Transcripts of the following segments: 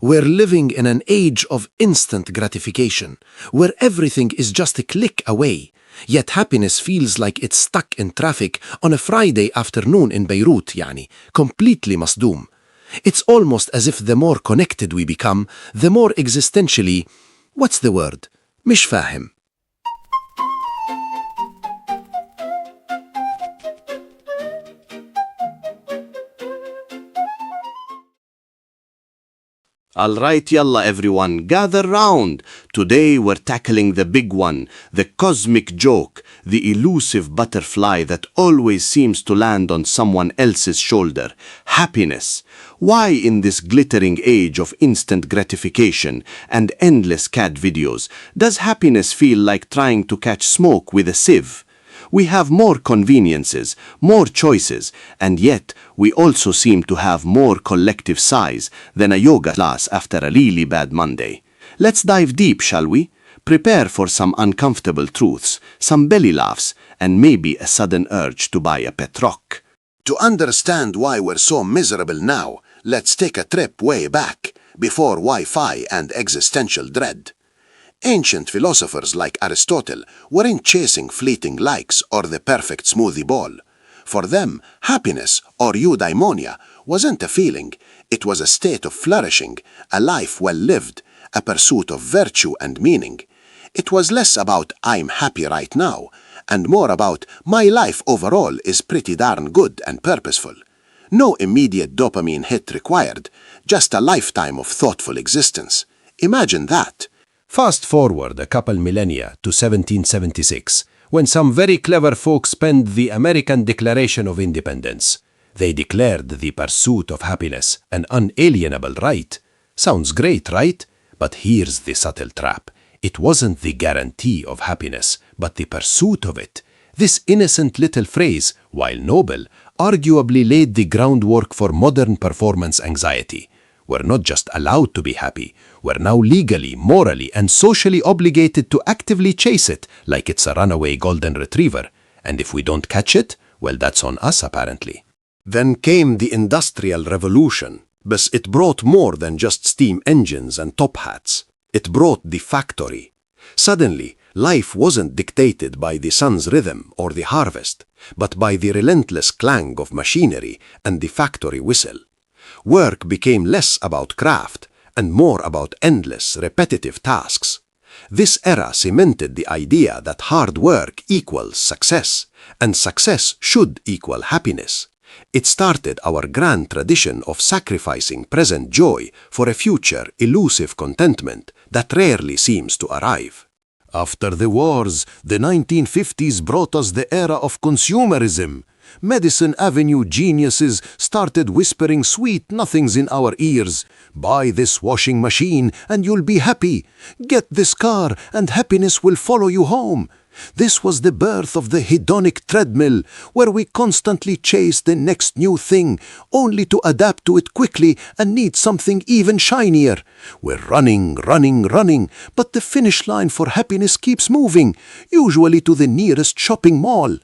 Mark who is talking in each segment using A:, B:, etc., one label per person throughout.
A: We're living in an age of instant gratification, where everything is just a click away. Yet happiness feels like it's stuck in traffic on a Friday afternoon in Beirut, completely مصدوم. It's almost as if the more connected we become, the more existentially, what's the word? مش فاهم.
B: Alright, yalla everyone, gather round. Today we're tackling the big one, the cosmic joke, the elusive butterfly that always seems to land on someone else's shoulder. Happiness. Why in this glittering age of instant gratification and endless cat videos does happiness feel like trying to catch smoke with a sieve? We have more conveniences, more choices, and yet we also seem to have more collective sighs than a yoga class after a really bad Monday. Let's dive deep, shall we? Prepare for some uncomfortable truths, some belly laughs, and maybe a sudden urge to buy a pet rock.
C: To understand why we're so miserable now, let's take a trip way back, before Wi-Fi and existential dread. Ancient philosophers like Aristotle weren't chasing fleeting likes or the perfect smoothie bowl. For them, happiness, or eudaimonia, wasn't a feeling, it was a state of flourishing, a life well lived, a pursuit of virtue and meaning. It was less about "I'm happy right now," and more about "my life overall is pretty darn good and purposeful." No immediate dopamine hit required, just a lifetime of thoughtful existence. Imagine that.
A: Fast forward a couple millennia to 1776, when some very clever folks penned the American Declaration of Independence. They declared the pursuit of happiness an unalienable right. Sounds great, right? But here's the subtle trap. It wasn't the guarantee of happiness, but the pursuit of it. This innocent little phrase, while noble, arguably laid the groundwork for modern performance anxiety. We're not just allowed to be happy, we're now legally, morally, and socially obligated to actively chase it like it's a runaway golden retriever. And if we don't catch it, well, that's on us apparently.
D: Then came the Industrial Revolution, but it brought more than just steam engines and top hats. It brought the factory. Suddenly, life wasn't dictated by the sun's rhythm or the harvest, but by the relentless clang of machinery and the factory whistle. Work became less about craft and more about endless, repetitive tasks. This era cemented the idea that hard work equals success, and success should equal happiness. It started our grand tradition of sacrificing present joy for a future, elusive contentment that rarely seems to arrive. After the wars, the 1950s brought us the era of consumerism. Madison Avenue geniuses started whispering sweet nothings in our ears. Buy this washing machine and you'll be happy. Get this car and happiness will follow you home. This was the birth of the hedonic treadmill, where we constantly chase the next new thing, only to adapt to it quickly and need something even shinier. We're running, but the finish line for happiness keeps moving, usually to the nearest shopping mall.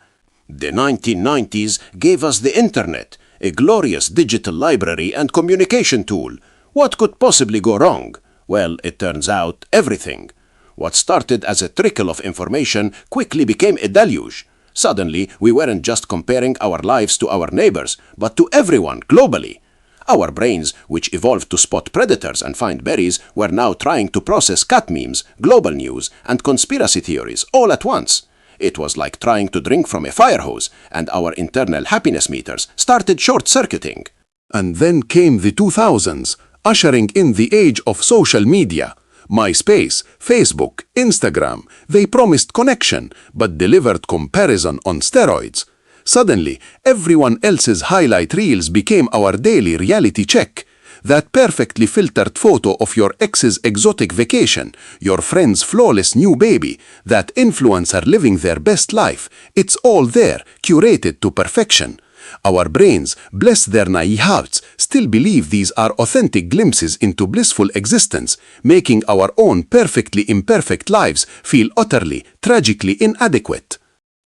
C: The 1990s gave us the internet, a glorious digital library and communication tool. What could possibly go wrong? Well, it turns out everything. What started as a trickle of information quickly became a deluge. Suddenly, we weren't just comparing our lives to our neighbors, but to everyone globally. Our brains, which evolved to spot predators and find berries, were now trying to process cat memes, global news, and conspiracy theories all at once. It was like trying to drink from a fire hose, and our internal happiness meters started short-circuiting.
D: And then came the 2000s, ushering in the age of social media. MySpace, Facebook, Instagram, they promised connection, but delivered comparison on steroids. Suddenly, everyone else's highlight reels became our daily reality check. That perfectly filtered photo of your ex's exotic vacation, your friend's flawless new baby, that influencer living their best life, it's all there, curated to perfection. Our brains, bless their naive hearts, still believe these are authentic glimpses into blissful existence, making our own perfectly imperfect lives feel utterly, tragically inadequate.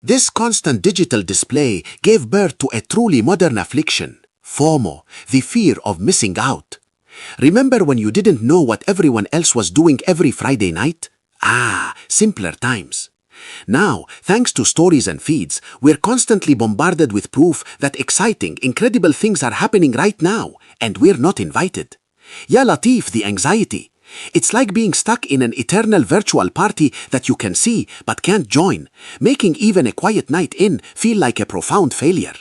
E: This constant digital display gave birth to a truly modern affliction, FOMO, the fear of missing out. Remember when you didn't know what everyone else was doing every Friday night? Simpler times. Now, thanks to stories and feeds, we're constantly bombarded with proof that exciting, incredible things are happening right now, and we're not invited. Ya Latif, the anxiety. It's like being stuck in an eternal virtual party that you can see but can't join, making even a quiet night in feel like a profound failure.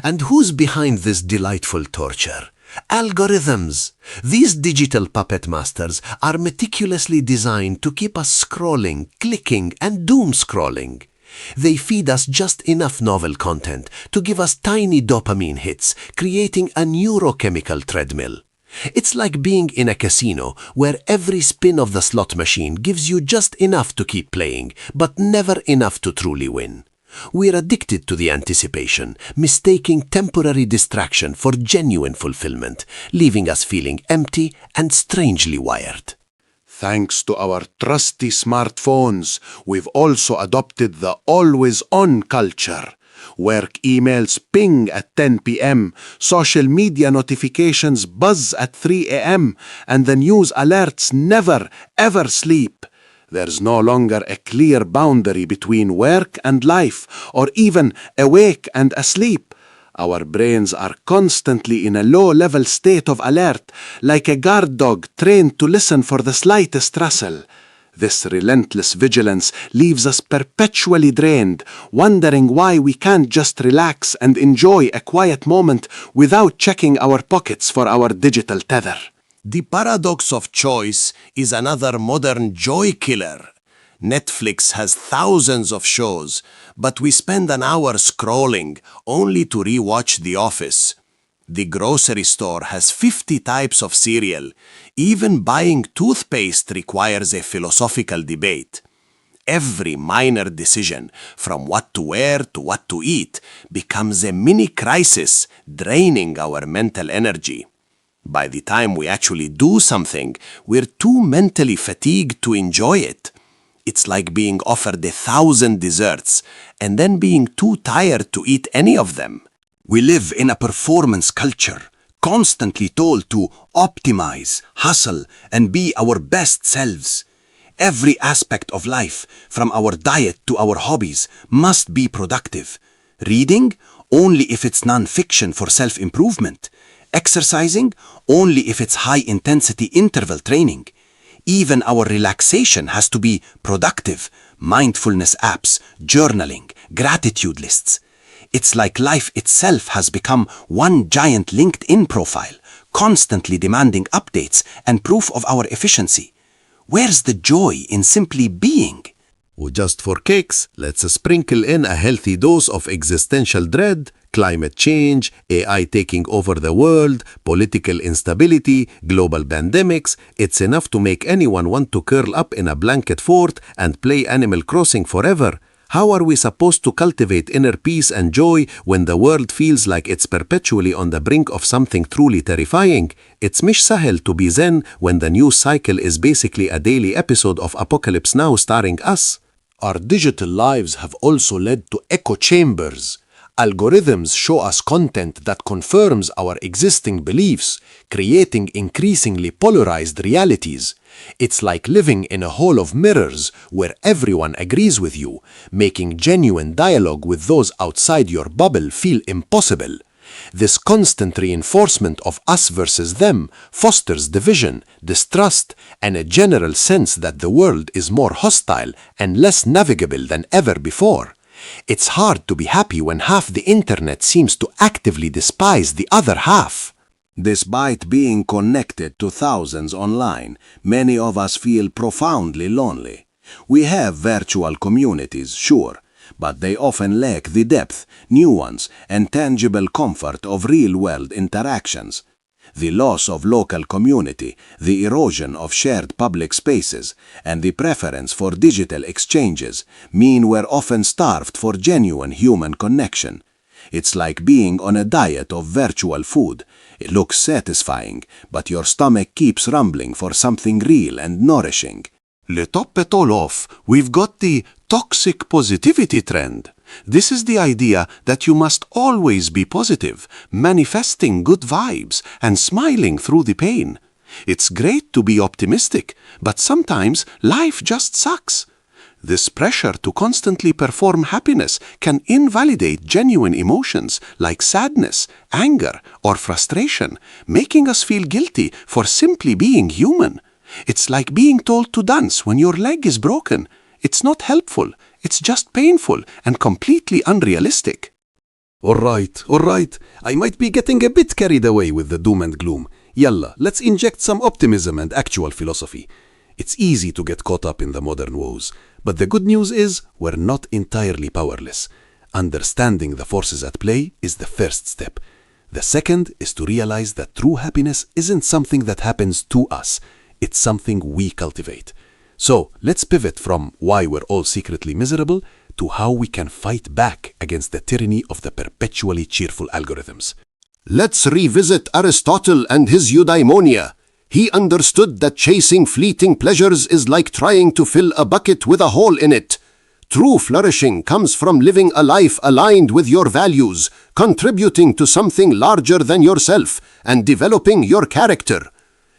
A: And who's behind this delightful torture? Algorithms. These digital puppet masters are meticulously designed to keep us scrolling, clicking, and doom scrolling. They feed us just enough novel content to give us tiny dopamine hits, creating a neurochemical treadmill. It's like being in a casino where every spin of the slot machine gives you just enough to keep playing, but never enough to truly win. We're addicted to the anticipation, mistaking temporary distraction for genuine fulfillment, leaving us feeling empty and strangely wired.
C: Thanks to our trusty smartphones, we've also adopted the always-on culture. Work emails ping at 10 p.m., social media notifications buzz at 3 a.m., and the news alerts never, ever sleep. There's no longer a clear boundary between work and life, or even awake and asleep. Our brains are constantly in a low-level state of alert, like a guard dog trained to listen for the slightest rustle. This relentless vigilance leaves us perpetually drained, wondering why we can't just relax and enjoy a quiet moment without checking our pockets for our digital tether.
A: The paradox of choice is another modern joy killer. Netflix has thousands of shows, but we spend an hour scrolling only to rewatch The Office. The grocery store has 50 types of cereal. Even buying toothpaste requires a philosophical debate. Every minor decision, from what to wear to what to eat, becomes a mini crisis, draining our mental energy. By the time we actually do something, we're too mentally fatigued to enjoy it. It's like being offered 1,000 desserts and then being too tired to eat any of them.
D: We live in a performance culture, constantly told to optimize, hustle, and be our best selves. Every aspect of life, from our diet to our hobbies, must be productive. Reading, only if it's non-fiction for self-improvement. Exercising, only if it's high-intensity interval training. Even our relaxation has to be productive. Mindfulness apps, journaling, gratitude lists. It's like life itself has become one giant LinkedIn profile, constantly demanding updates and proof of our efficiency. Where's the joy in simply being?
A: Just for kicks, let's sprinkle in a healthy dose of existential dread, climate change, AI taking over the world, political instability, global pandemics. It's enough to make anyone want to curl up in a blanket fort and play Animal Crossing forever. How are we supposed to cultivate inner peace and joy when the world feels like it's perpetually on the brink of something truly terrifying? It's mish sahel to be zen when the news cycle is basically a daily episode of Apocalypse Now starring us.
C: Our digital lives have also led to echo chambers. Algorithms show us content that confirms our existing beliefs, creating increasingly polarized realities. It's like living in a hall of mirrors where everyone agrees with you, making genuine dialogue with those outside your bubble feel impossible. This constant reinforcement of us versus them fosters division, distrust, and a general sense that the world is more hostile and less navigable than ever before. It's hard to be happy when half the internet seems to actively despise the other half.
B: Despite being connected to thousands online, many of us feel profoundly lonely. We have virtual communities, sure, but they often lack the depth, nuance, and tangible comfort of real-world interactions. The loss of local community, the erosion of shared public spaces, and the preference for digital exchanges mean we're often starved for genuine human connection. It's like being on a diet of virtual food. It looks satisfying, but your stomach keeps rumbling for something real and nourishing.
C: To top it all off, we've got the toxic positivity trend. This is the idea that you must always be positive, manifesting good vibes and smiling through the pain. It's great to be optimistic, but sometimes life just sucks. This pressure to constantly perform happiness can invalidate genuine emotions like sadness, anger, or frustration, making us feel guilty for simply being human. It's like being told to dance when your leg is broken. It's not helpful, it's just painful and completely unrealistic.
A: All right. I might be getting a bit carried away with the doom and gloom. Yalla, let's inject some optimism and actual philosophy. It's easy to get caught up in the modern woes, but the good news is we're not entirely powerless. Understanding the forces at play is the first step. The second is to realize that true happiness isn't something that happens to us. It's something we cultivate. So let's pivot from why we're all secretly miserable to how we can fight back against the tyranny of the perpetually cheerful algorithms.
D: Let's revisit Aristotle and his eudaimonia. He understood that chasing fleeting pleasures is like trying to fill a bucket with a hole in it. True flourishing comes from living a life aligned with your values, contributing to something larger than yourself, and developing your character.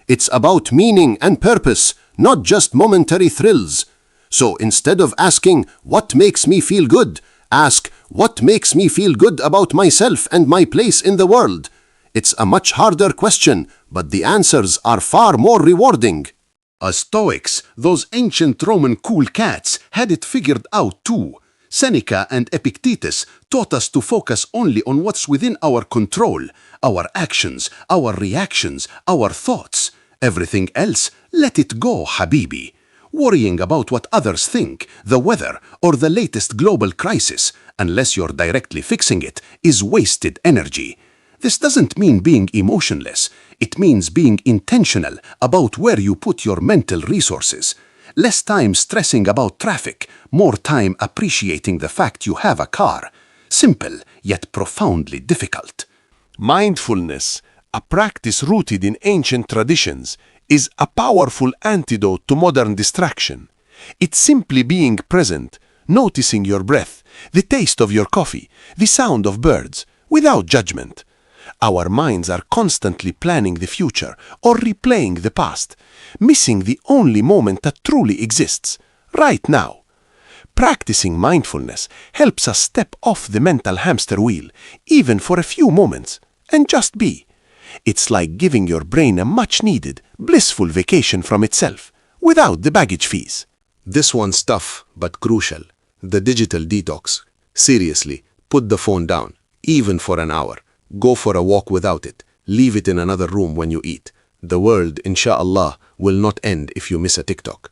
D: It's about meaning and purpose, not just momentary thrills. So instead of asking, what makes me feel good? Ask, what makes me feel good about myself and my place in the world? It's a much harder question, but the answers are far more rewarding.
C: As Stoics, those ancient Roman cool cats, had it figured out too. Seneca and Epictetus taught us to focus only on what's within our control, our actions, our reactions, our thoughts. Everything else, let it go, Habibi. Worrying about what others think, the weather, or the latest global crisis, unless you're directly fixing it, is wasted energy. This doesn't mean being emotionless. It means being intentional about where you put your mental resources. Less time stressing about traffic, more time appreciating the fact you have a car. Simple, yet profoundly difficult.
A: Mindfulness, a practice rooted in ancient traditions, is a powerful antidote to modern distraction. It's simply being present, noticing your breath, the taste of your coffee, the sound of birds, without judgment. Our minds are constantly planning the future or replaying the past, missing the only moment that truly exists, right now. Practicing mindfulness helps us step off the mental hamster wheel, even for a few moments, and just be. It's like giving your brain a much-needed, blissful vacation from itself, without the baggage fees.
D: This one's tough, but crucial. The digital detox. Seriously, put the phone down, even for an hour. Go for a walk without it. Leave it in another room when you eat. The world, inshallah, will not end if you miss a TikTok.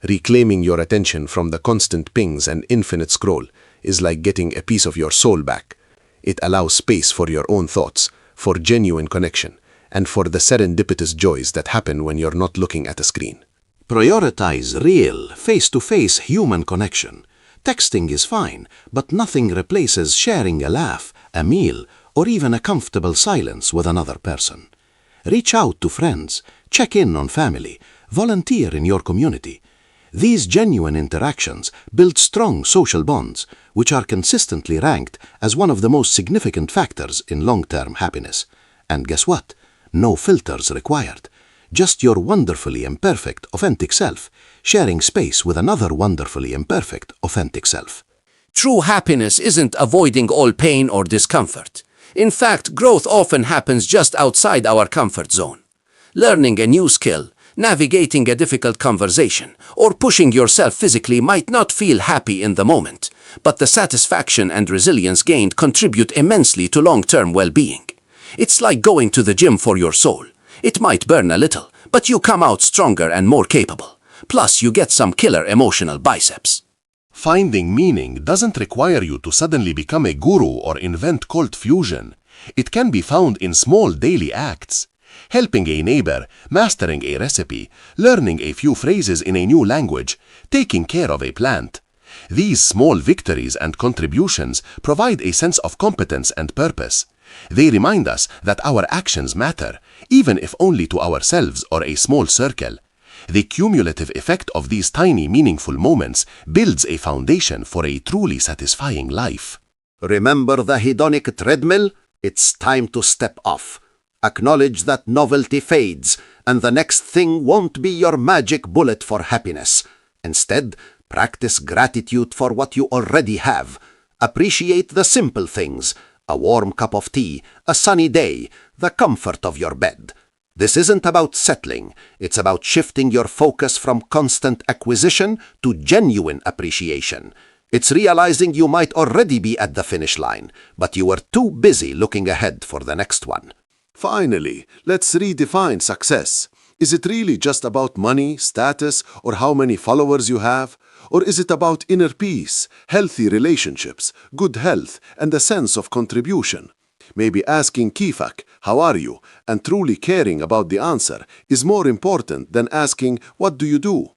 D: Reclaiming your attention from the constant pings and infinite scroll is like getting a piece of your soul back. It allows space for your own thoughts, for genuine connection, and for the serendipitous joys that happen when you're not looking at a screen.
E: Prioritize real, face-to-face human connection. Texting is fine, but nothing replaces sharing a laugh, a meal, or even a comfortable silence with another person. Reach out to friends, check in on family, volunteer in your community. These genuine interactions build strong social bonds, which are consistently ranked as one of the most significant factors in long-term happiness. And guess what? No filters required. Just your wonderfully imperfect, authentic self, sharing space with another wonderfully imperfect, authentic self.
F: True happiness isn't avoiding all pain or discomfort. In fact, growth often happens just outside our comfort zone. Learning a new skill, navigating a difficult conversation, or pushing yourself physically might not feel happy in the moment, but the satisfaction and resilience gained contribute immensely to long-term well-being. It's like going to the gym for your soul. It might burn a little, but you come out stronger and more capable. Plus, you get some killer emotional biceps.
C: Finding meaning doesn't require you to suddenly become a guru or invent cold fusion. It can be found in small daily acts. Helping a neighbor, mastering a recipe, learning a few phrases in a new language, taking care of a plant. These small victories and contributions provide a sense of competence and purpose. They remind us that our actions matter, even if only to ourselves or a small circle. The cumulative effect of these tiny, meaningful moments builds a foundation for a truly satisfying life.
D: Remember the hedonic treadmill? It's time to step off.
C: Acknowledge that novelty fades, and the next thing won't be your magic bullet for happiness. Instead, practice gratitude for what you already have. Appreciate the simple things: a warm cup of tea, a sunny day, the comfort of your bed. This isn't about settling. It's about shifting your focus from constant acquisition to genuine appreciation. It's realizing you might already be at the finish line, but you were too busy looking ahead for the next one.
D: Finally, let's redefine success. Is it really just about money, status, or how many followers you have? Or is it about inner peace, healthy relationships, good health, and a sense of contribution? Maybe asking Kifak, how are you, and truly caring about the answer is more important than asking, what do you do?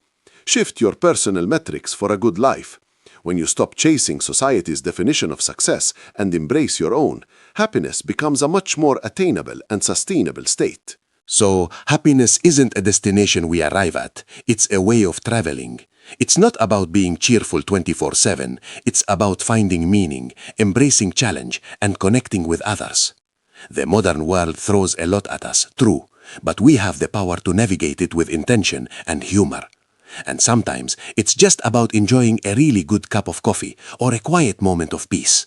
D: Shift your personal metrics for a good life. When you stop chasing society's definition of success and embrace your own, happiness becomes a much more attainable and sustainable state.
A: So, happiness isn't a destination we arrive at, it's a way of traveling. It's not about being cheerful 24/7, it's about finding meaning, embracing challenge, and connecting with others. The modern world throws a lot at us, true, but we have the power to navigate it with intention and humor. And sometimes it's just about enjoying a really good cup of coffee or a quiet moment of peace.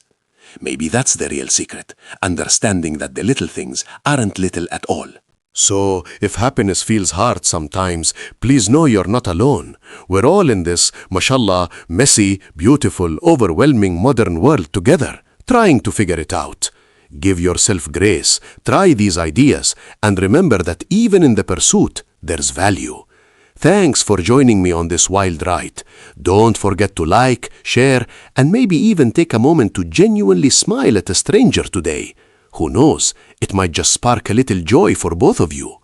A: Maybe that's the real secret, understanding that the little things aren't little at all.
D: So, if happiness feels hard sometimes, please know you're not alone. We're all in this, mashallah, messy, beautiful, overwhelming modern world together, trying to figure it out. Give yourself grace, try these ideas, and remember that even in the pursuit, there's value. Thanks for joining me on this wild ride. Don't forget to like, share, and maybe even take a moment to genuinely smile at a stranger today. Who knows, it might just spark a little joy for both of you.